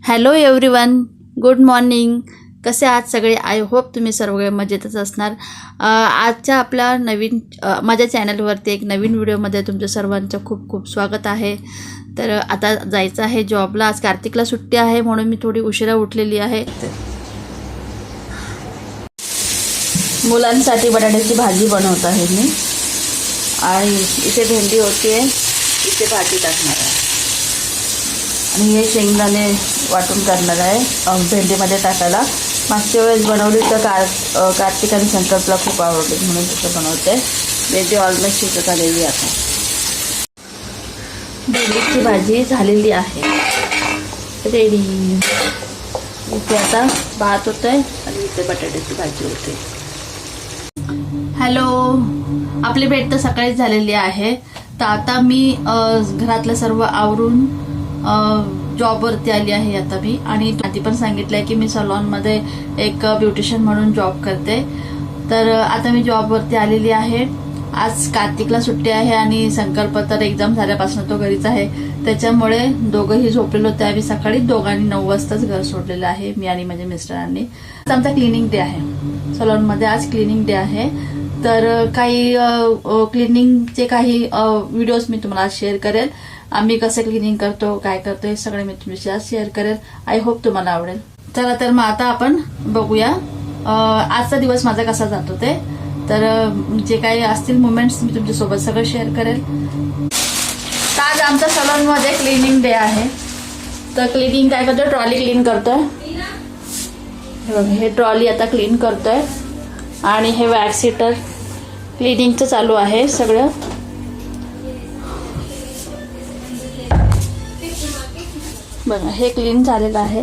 Hello everyone, good morning. कसे आहात सगळे? आय होप तुम्ही सर्व मजेतच असणार. आजच्या आपल्या नवीन माझ्या चॅनलवरती एक नवीन व्हिडिओमध्ये तुमच्या सर्वांचं खूप खूप स्वागत आहे. तर आता जायचं आहे जॉबला. आज कार्तिकला सुट्टी आहे म्हणून मी थोडी उशिरा उठलेली आहे. मुलांसाठी बटाट्याची भाजी बनवत आहे मी, आणि इथे भेंडी होती आहे, इथे भाजी टाकणार आहे, आणि हे शेंगदाणे वाटून करणार आहे भेंडीमध्ये टाकायला. मागच्या वेळेस बनवली तर कार्तिक आणि संकल्पला खूप आवडली म्हणून तसं बनवते. भेंडी ऑलमोस्ट शिजत आलेली आता. भेंडीची भाजी झालेली आहे, रेडी. इथे आता भात होत आहे आणि इथे बटाट्याची भाजी होते. हॅलो, आपली भेट तर सकाळीच झालेली आहे. तर आता मी घरातलं सर्व आवरून जॉबवरती आली आहे आता मी. आणि आधी पण सांगितलं आहे की मी सलॉनमध्ये एक ब्युटिशियन म्हणून जॉब करते. तर आता मी जॉबवरती आलेली आहे. आज कार्तिकला सुट्टी आहे आणि संकल्प तर एक्झाम झाल्यापासून तो घरीच आहे, त्याच्यामुळे दोघंही झोपलेलो होते. आम्ही सकाळी दोघांनी 9 वाजताच घर सोडलेलं आहे, मी आणि माझ्या मिस्टरांनी. आमचा क्लिनिंग डे आहे सलॉनमध्ये, आज क्लिनिंग डे आहे. तर काही क्लिनिंगचे काही व्हिडिओज मी तुम्हाला शेअर करेल. आम्ही कसं क्लिनिंग करतो, काय करतो, हे सगळे मी तुमच्याशी शेअर करेल. आय होप तुम्हाला आवडेल. चला तर मग आता आपण बघूया आजचा दिवस माझा कसा जातो ते. तर जे काही असतील मुमेंट्स मी तुमच्यासोबत सगळं शेअर करेल. तर आज आमच्या सलॉनमध्ये क्लिनिंग डे आहे. तर क्लिनिंग काय करतोय, ट्रॉली क्लीन करतोय. हे ट्रॉली आता क्लीन करतोय, आणि हे वॅक्स हिटर क्लिनिंगचं चालू आहे सगळं. बघा, हे क्लीन झालेलं आहे.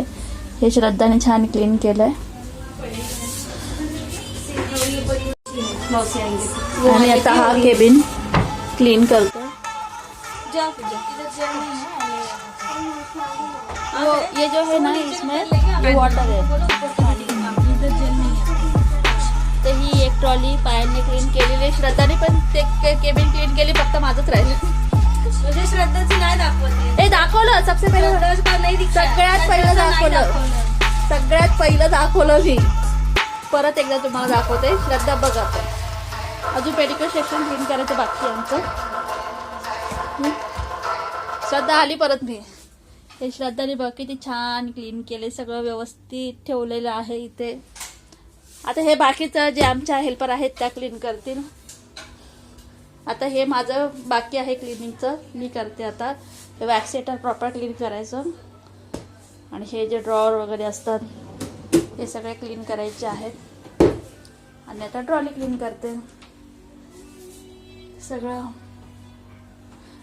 हे श्रद्धाने छान क्लीन केलंय. आणि आता हा केबिन क्लीन करतो. ये जो है ना, इसमें वाटर है. तर ही एक ट्रॉली पायांनी क्लीन केलेली. श्रद्धाने पण ते केबिन क्लीन केली, फक्त माझंच राहिलं. म्हणजे श्रद्धाची नाही दाखवते. हे दाखवलं सबसे पहिले, सगळ्यात पहिलं दाखवलं मी. परत एकदा तुम्हाला दाखवते. श्रद्धा बघा, अजून पेडिक्युअर सेक्शन क्लीन करायचं बाकी आहे आमचं. श्रद्धा आली परत. मी हे श्रद्धाने बघ किती छान क्लीन केले, सगळं व्यवस्थित ठेवलेलं आहे इथे. आता हे बाकीचं जे आमच्या हेल्पर आहेत त्या क्लीन करतील. आता हे माझं बाकी आहे क्लिनिंगचं, मी करते आता. हे वॅक्स हिटर प्रॉपर क्लीन करायचं, आणि हे जे ड्रॉवर वगैरे असतात हे सगळे क्लीन करायचे आहेत. आणि आता ट्रॉली क्लीन करते सगळं.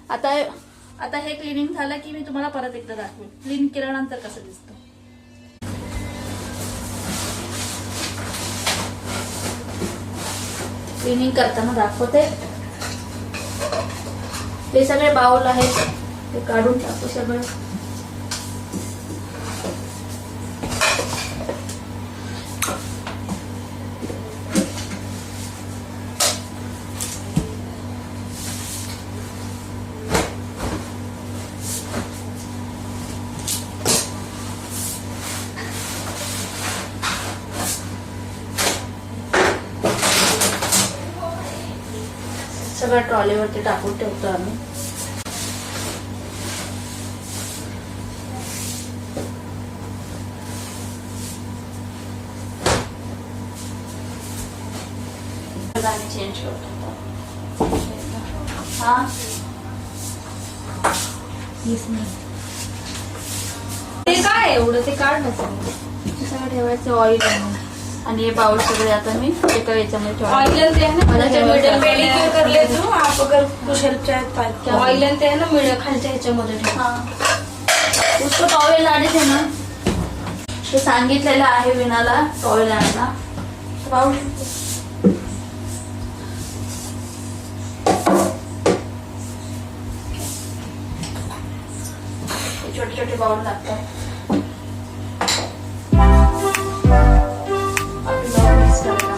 आता हे क्लिनिंग झालं की मी तुम्हाला परत एकदा दाखवेन क्लीन केल्यानंतर कसं दिसतं. क्लिनिंग करताना दाखवते. हे सगळे बाउल आहेत, ते काढून टाकू सगळं. सगळं ट्रॉलीवरती टाकून ठेवतो आम्ही. चेंज करतो. हा ते काय एवढं ते काढ नसेल. सगळं ठेवायचं ऑइल, आणि हे बाउल सगळे आता मी एका याच्यामध्ये ऑइल कर ले तू आप अगर कुछ हेल्प चाहे ऑइल ते है ना मीडिया खालच्या ह्याच्यामध्ये ठेव. उसको टॉवेल लाने थे ना, ते सांगितलेलं आहे विनाला टॉवेल आणायला. पाहू शकतो. हे छोटे छोटे बाउल लागतात. आपली बाउल मिक्स करायला.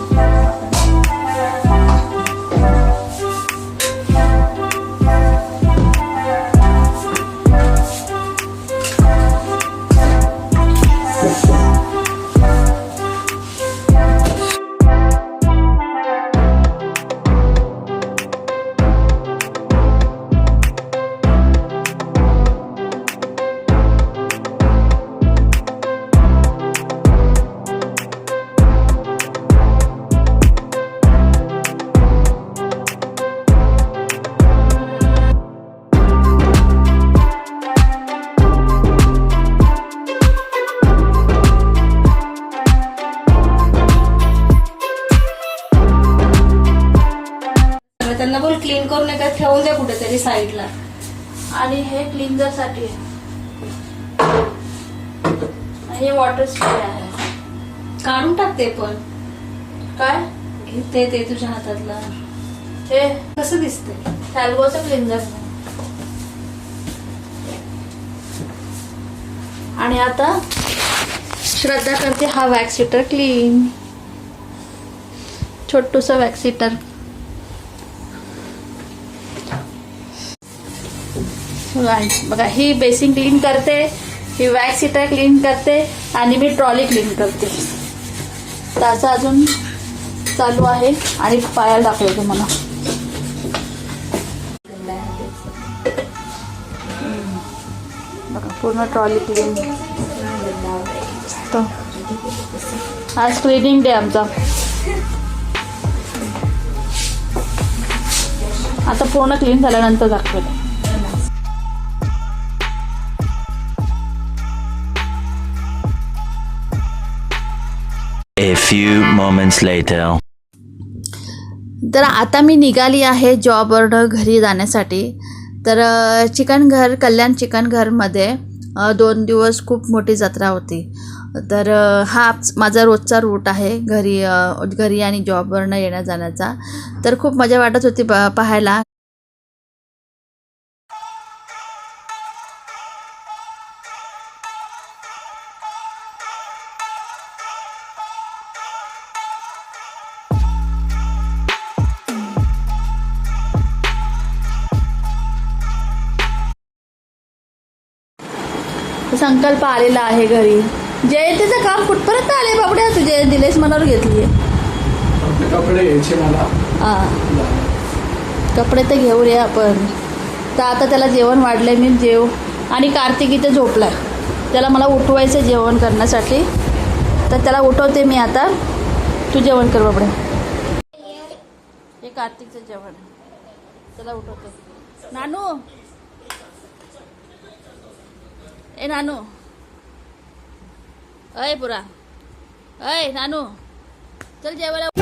त्यांना बोल क्लीन करून एका ठेवून द्या कुठेतरी साईडला. आणि हे क्लिंजर साठी आहे. हे वॉटर स्प्रे आहे. काढून टाकते पण काय ते तुझ्या हातातला हे कसं दिसतंय. सॅल्वोचं क्लिंजर. आणि आता श्रद्धा करते हा वॅक्स हिटर क्लीन. छोटूस वॅक्स हिटर. बघा ही बेसिन क्लीन करते, ही वॅक्स हिटर क्लीन करते आणि मी ट्रॉली क्लीन करते. त्याचा अजून चालू आहे आणि पायाला टाकलं तुम्हाला. बघा पूर्ण ट्रॉली क्लीन. आज क्लिनिंग डे आमचा. आता पूर्ण क्लीन झाल्यानंतर दाखवेल. A few moments later. तर आता मी निघाली आहे जॉबवर घरी जाण्यासाठी. तर चिकनघर, कल्याण चिकनघरमध्ये 2 दिवस खूप मोठी जत्रा होती. तर हा माझा रोजचा रूट आहे घरी आणि जॉबवरनं येण्या जाण्याचा. तर खूप मजा वाटत होती पाहायला. संकल्प आलेला आहे घरी. जयंतीचं काम कुठपर्यंत आले बाबड्या तुझे? दिलेश मनावर घेतली. कपडे घ्यायचे मला. कपडे तर घेऊ रे आपण. तर आता त्याला जेवण वाढलंय. मी जेव. आणि कार्तिक इथे झोपलाय. त्याला मला उठवायचं जेवण करण्यासाठी. तर त्याला उठवते मी आता. तू जेवण कर बाबड्या. हे कार्तिकचं जेवण. त्याला उठवते. नानू ए नानू. अय पुरा. अय नानू चल जेवायला.